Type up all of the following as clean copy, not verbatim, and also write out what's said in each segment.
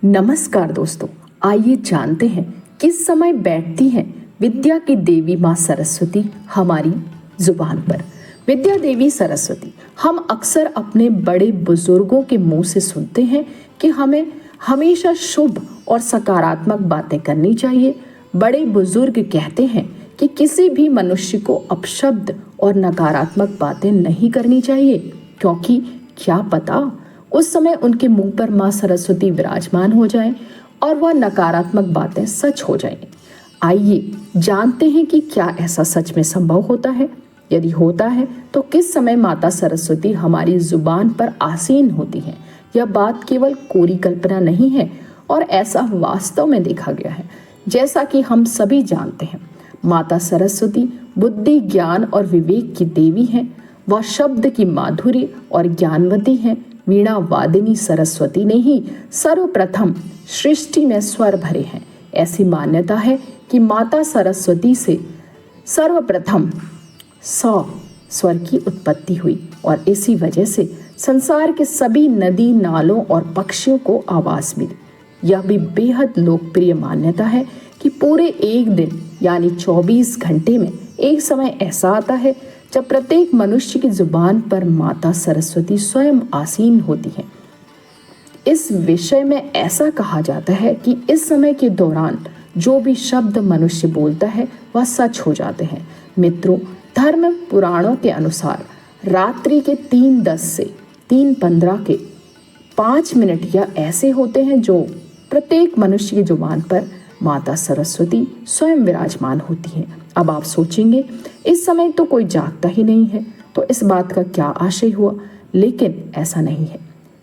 नमस्कार दोस्तों, आइए जानते हैं किस समय बैठती हैं विद्या की देवी माँ सरस्वती हमारी जुबान पर। विद्या देवी सरस्वती हम अक्सर अपने बड़े बुजुर्गों के मुंह से सुनते हैं कि हमें हमेशा शुभ और सकारात्मक बातें करनी चाहिए। बड़े बुजुर्ग कहते हैं कि किसी भी मनुष्य को अपशब्द और नकारात्मक बातें नहीं करनी चाहिए, क्योंकि क्या पता उस समय उनके मुंह पर माँ सरस्वती विराजमान हो जाएं और वह नकारात्मक बातें सच हो जाएं। आइए जानते हैं कि क्या ऐसा सच में संभव होता है। यदि होता है तो किस समय माता सरस्वती हमारी जुबान पर आसीन होती हैं। यह बात केवल कोरी कल्पना नहीं है और ऐसा वास्तव में देखा गया है। जैसा कि हम सभी जानते हैं, माता सरस्वती बुद्धि, ज्ञान और विवेक की देवी हैं। वह शब्द की माधुरी और ज्ञानवती हैं। वीणा वादिनी सरस्वती ने ही सर्वप्रथम सृष्टि में स्वर भरे हैं। ऐसी मान्यता है कि माता सरस्वती से सर्वप्रथम 100 स्वर की उत्पत्ति हुई और इसी वजह से संसार के सभी नदी, नालों और पक्षियों को आवाज मिली। यह भी बेहद लोकप्रिय मान्यता है कि पूरे एक दिन यानी 24 घंटे में एक समय ऐसा आता है जब प्रत्येक मनुष्य की जुबान पर माता सरस्वती स्वयं आसीन होती हैं। इस विषय में ऐसा कहा जाता है कि इस समय के दौरान जो भी शब्द मनुष्य बोलता है वह सच हो जाते हैं। मित्रों, धर्म पुराणों के अनुसार रात्रि के 3:10 से 3:15 के 5 मिनट या ऐसे होते हैं जो प्रत्येक मनुष्य की जुबान पर माता सरस्वती स्वयं विराजमान होती हैं। अब आप सोचेंगे, इस समय तो कोई जागता ही नहीं है, तो इस बात का क्या आशय हुआ? लेकिन ऐसा नहीं है।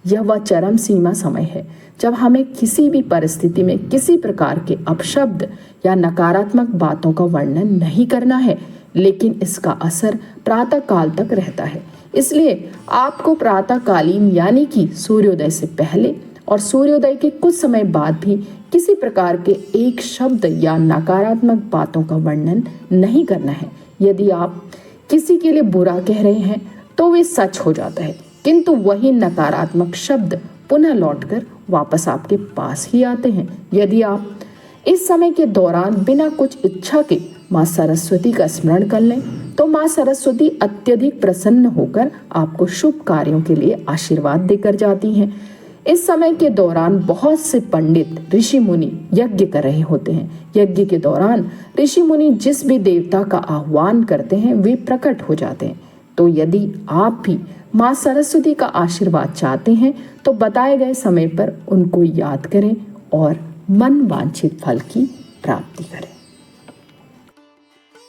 यह वह चरम सीमा समय है जब हमें किसी भी परिस्थिति में किसी प्रकार के अपशब्द या नकारात्मक बातों का वर्णन नहीं करना है, लेकिन इसका असर प्रातः काल तक रहता है। इसलिए आपको प्रातःकालीन यानी कि सूर्योदय से पहले और सूर्योदय के कुछ समय बाद भी किसी प्रकार के एक शब्द या नकारात्मक बातों का वर्णन नहीं करना है। यदि आप किसी के लिए बुरा कह रहे हैं तो वे सच हो जाता है, किंतु वही नकारात्मक शब्द पुनः लौटकर वापस आपके पास ही आते हैं। यदि आप इस समय के दौरान बिना कुछ इच्छा के माँ सरस्वती का स्मरण कर लें तो माँ सरस्वती अत्यधिक प्रसन्न होकर आपको शुभ कार्यों के लिए आशीर्वाद देकर जाती हैं। इस समय के दौरान बहुत से पंडित, ऋषि मुनि यज्ञ कर रहे होते हैं। यज्ञ के दौरान ऋषि मुनि जिस भी देवता का आह्वान करते हैं वे प्रकट हो जाते हैं। तो यदि आप भी माँ सरस्वती का आशीर्वाद चाहते हैं तो बताए गए समय पर उनको याद करें और मन वांछित फल की प्राप्ति करें।